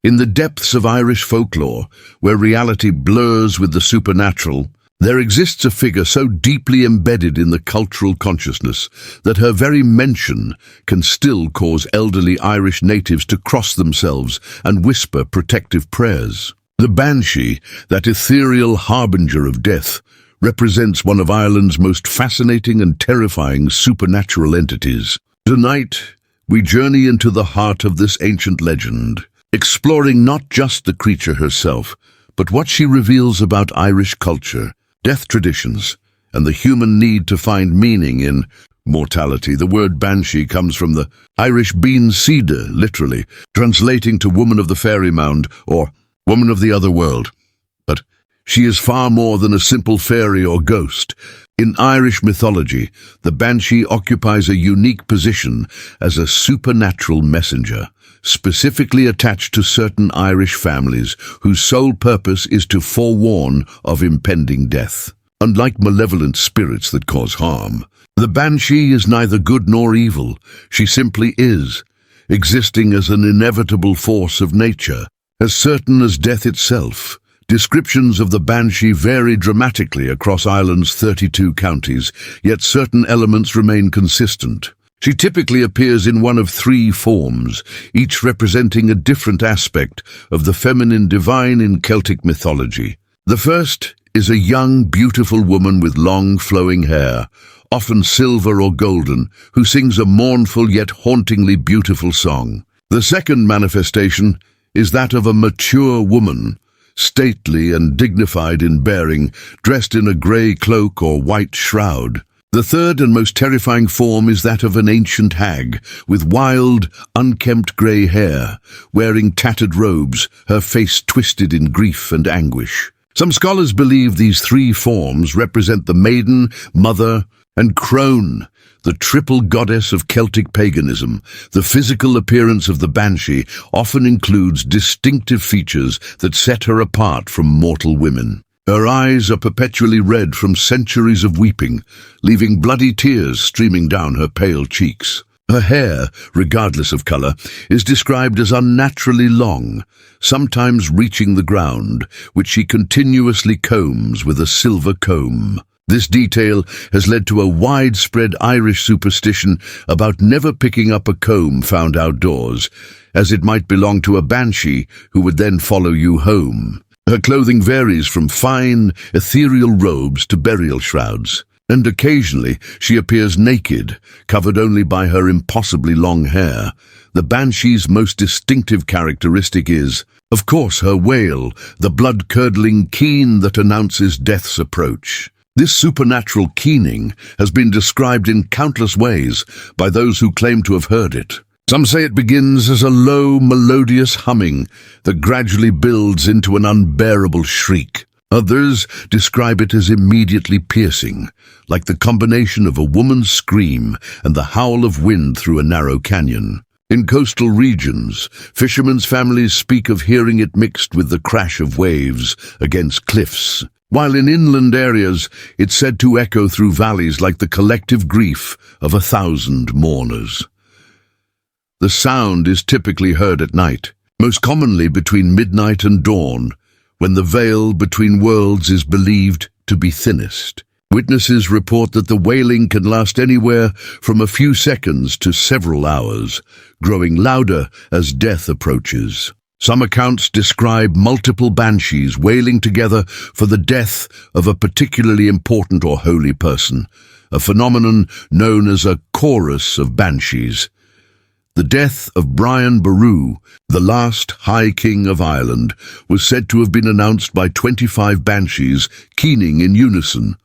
In the depths of Irish folklore, where reality blurs with the supernatural, there exists a figure so deeply embedded in the cultural consciousness that her very mention can still cause elderly Irish natives to cross themselves and whisper protective prayers. The Banshee, that ethereal harbinger of death, represents one of Ireland's most fascinating and terrifying supernatural entities. Tonight, we journey into the heart of this ancient legend, exploring not just the creature herself, but what she reveals about Irish culture, death traditions, and the human need to find meaning in mortality. The word Banshee comes from the Irish bean cedar, literally, translating to woman of the fairy mound or woman of the other world. But she is far more than a simple fairy or ghost. In Irish mythology, the Banshee occupies a unique position as a supernatural messenger, specifically attached to certain Irish families whose sole purpose is to forewarn of impending death. Unlike malevolent spirits that cause harm, the Banshee is neither good nor evil. She simply is, existing as an inevitable force of nature, as certain as death itself. Descriptions of the Banshee vary dramatically across Ireland's 32 counties, yet certain elements remain consistent. She typically appears in one of three forms, each representing a different aspect of the feminine divine in Celtic mythology. The first is a young, beautiful woman with long, flowing hair, often silver or golden, who sings a mournful yet hauntingly beautiful song. The second manifestation is that of a mature woman, stately and dignified in bearing, dressed in a grey cloak or white shroud. The third and most terrifying form is that of an ancient hag, with wild, unkempt grey hair, wearing tattered robes, her face twisted in grief and anguish. Some scholars believe these three forms represent the maiden, mother, and crone, the triple goddess of Celtic paganism. The physical appearance of the Banshee often includes distinctive features that set her apart from mortal women. Her eyes are perpetually red from centuries of weeping, leaving bloody tears streaming down her pale cheeks. Her hair, regardless of color, is described as unnaturally long, sometimes reaching the ground, which she continuously combs with a silver comb. This detail has led to a widespread Irish superstition about never picking up a comb found outdoors, as it might belong to a banshee who would then follow you home. Her clothing varies from fine, ethereal robes to burial shrouds, and occasionally she appears naked, covered only by her impossibly long hair. The Banshee's most distinctive characteristic is, of course, her wail, the blood-curdling keen that announces death's approach. This supernatural keening has been described in countless ways by those who claim to have heard it. Some say it begins as a low, melodious humming that gradually builds into an unbearable shriek. Others describe it as immediately piercing, like the combination of a woman's scream and the howl of wind through a narrow canyon. In coastal regions, fishermen's families speak of hearing it mixed with the crash of waves against cliffs, while in inland areas it's said to echo through valleys like the collective grief of 1,000 mourners. The sound is typically heard at night, most commonly between midnight and dawn, when the veil between worlds is believed to be thinnest. Witnesses report that the wailing can last anywhere from a few seconds to several hours, growing louder as death approaches. Some accounts describe multiple banshees wailing together for the death of a particularly important or holy person, a phenomenon known as a chorus of banshees. The death of Brian Boru, the last High King of Ireland, was said to have been announced by 25 banshees keening in unison.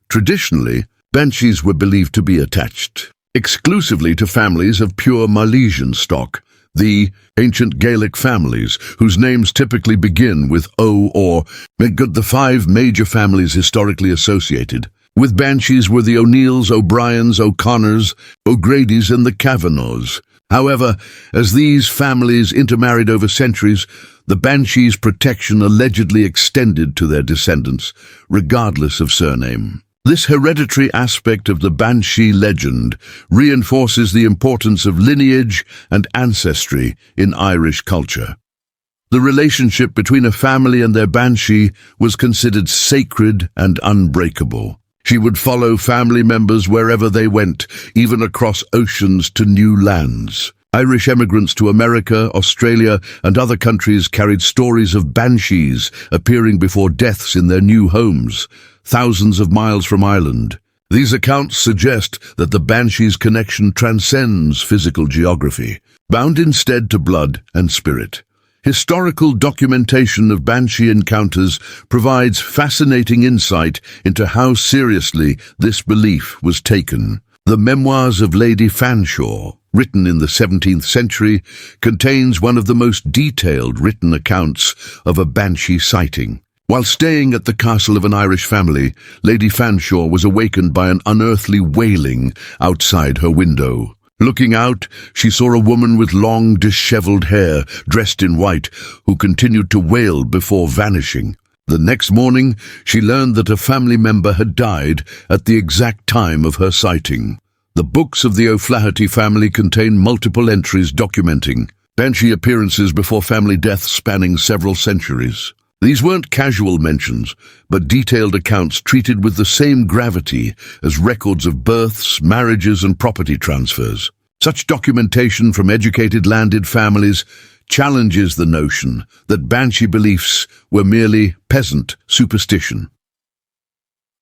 Traditionally, banshees were believed to be attached exclusively to families of pure Milesian stock, the ancient Gaelic families, whose names typically begin with O or the five major families historically associated. With banshees were the O'Neills, O'Briens, O'Connors, O'Gradys, and the Kavanaghs. However, as these families intermarried over centuries, the banshees' protection allegedly extended to their descendants, regardless of surname. This hereditary aspect of the Banshee legend reinforces the importance of lineage and ancestry in Irish culture. The relationship between a family and their Banshee was considered sacred and unbreakable. She would follow family members wherever they went, even across oceans to new lands. Irish emigrants to America, Australia, and other countries carried stories of banshees appearing before deaths in their new homes, thousands of miles from Ireland. These accounts suggest that the banshee's connection transcends physical geography, bound instead to blood and spirit. Historical documentation of Banshee encounters provides fascinating insight into how seriously this belief was taken. The Memoirs of Lady Fanshawe, written in the 17th century, contains one of the most detailed written accounts of a Banshee sighting. While staying at the castle of an Irish family, Lady Fanshawe was awakened by an unearthly wailing outside her window. Looking out, she saw a woman with long, disheveled hair, dressed in white, who continued to wail before vanishing. The next morning, she learned that a family member had died at the exact time of her sighting. The books of the O'Flaherty family contain multiple entries documenting Banshee appearances before family deaths spanning several centuries. These weren't casual mentions, but detailed accounts treated with the same gravity as records of births, marriages, and property transfers. Such documentation from educated landed families challenges the notion that Banshee beliefs were merely peasant superstition.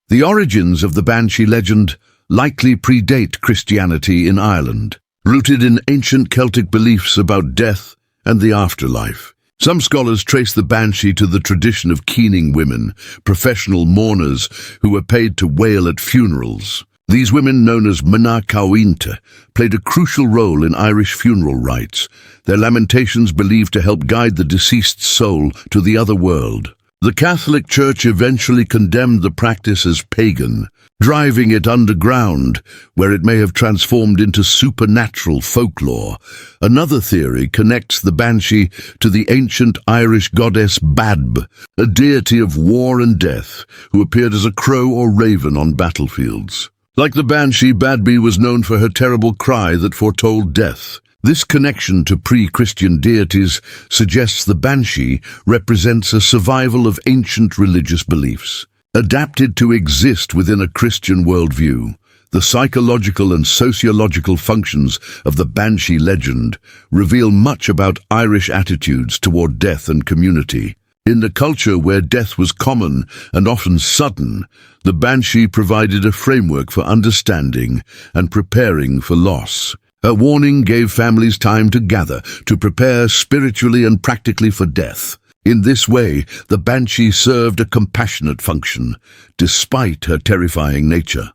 The origins of the Banshee legend likely predate Christianity in Ireland, rooted in ancient Celtic beliefs about death and the afterlife. Some scholars trace the Banshee to the tradition of keening women, professional mourners who were paid to wail at funerals. These women, known as Mna Cawinta, played a crucial role in Irish funeral rites, their lamentations believed to help guide the deceased's soul to the other world. The Catholic Church eventually condemned the practice as pagan, driving it underground, where it may have transformed into supernatural folklore. Another theory connects the Banshee to the ancient Irish goddess Badb, a deity of war and death, who appeared as a crow or raven on battlefields. Like the Banshee, Badby was known for her terrible cry that foretold death. This connection to pre-Christian deities suggests the Banshee represents a survival of ancient religious beliefs. Adapted to exist within a Christian worldview, the psychological and sociological functions of the Banshee legend reveal much about Irish attitudes toward death and community. In a culture where death was common and often sudden, the Banshee provided a framework for understanding and preparing for loss. Her warning gave families time to gather, to prepare spiritually and practically for death. In this way, the Banshee served a compassionate function, despite her terrifying nature.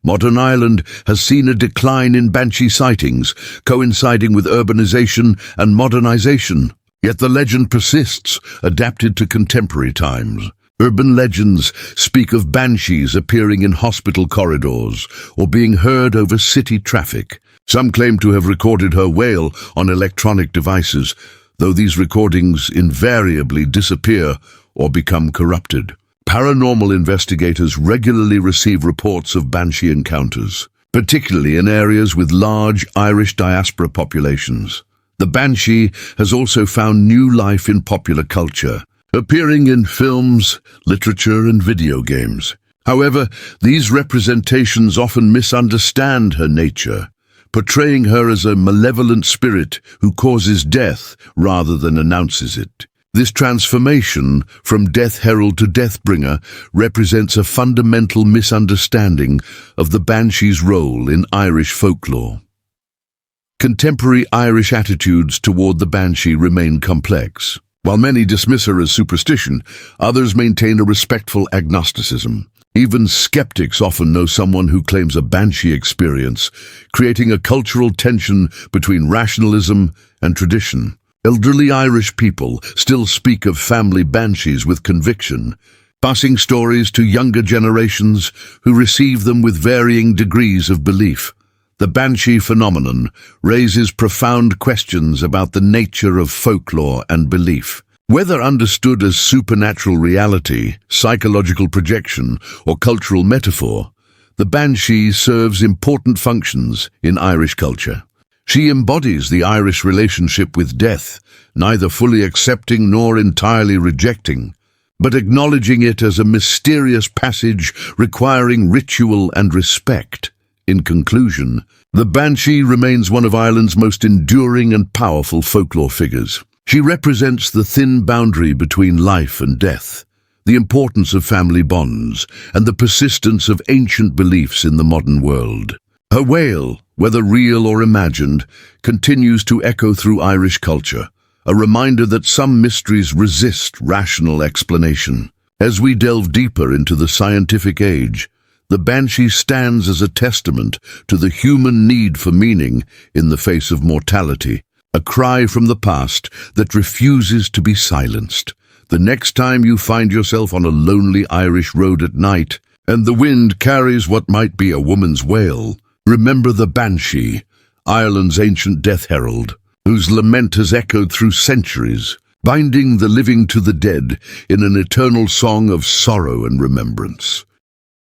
Modern Ireland has seen a decline in Banshee sightings, coinciding with urbanization and modernization. Yet the legend persists, adapted to contemporary times. Urban legends speak of banshees appearing in hospital corridors or being heard over city traffic. Some claim to have recorded her wail on electronic devices, though these recordings invariably disappear or become corrupted. Paranormal investigators regularly receive reports of Banshee encounters, particularly in areas with large Irish diaspora populations. The Banshee has also found new life in popular culture, appearing in films, literature, and video games. However, these representations often misunderstand her nature, portraying her as a malevolent spirit who causes death rather than announces it. This transformation from death herald to death bringer represents a fundamental misunderstanding of the Banshee's role in Irish folklore. Contemporary Irish attitudes toward the Banshee remain complex. While many dismiss her as superstition, others maintain a respectful agnosticism. Even skeptics often know someone who claims a Banshee experience, creating a cultural tension between rationalism and tradition. Elderly Irish people still speak of family banshees with conviction, passing stories to younger generations who receive them with varying degrees of belief. The Banshee phenomenon raises profound questions about the nature of folklore and belief. Whether understood as supernatural reality, psychological projection, or cultural metaphor, the Banshee serves important functions in Irish culture. She embodies the Irish relationship with death, neither fully accepting nor entirely rejecting, but acknowledging it as a mysterious passage requiring ritual and respect. In conclusion, the Banshee remains one of Ireland's most enduring and powerful folklore figures. She represents the thin boundary between life and death, the importance of family bonds, and the persistence of ancient beliefs in the modern world. Her wail, whether real or imagined, continues to echo through Irish culture, a reminder that some mysteries resist rational explanation. As we delve deeper into the scientific age, the Banshee stands as a testament to the human need for meaning in the face of mortality, a cry from the past that refuses to be silenced. The next time you find yourself on a lonely Irish road at night, and the wind carries what might be a woman's wail, remember the Banshee, Ireland's ancient death herald, whose lament has echoed through centuries, binding the living to the dead in an eternal song of sorrow and remembrance.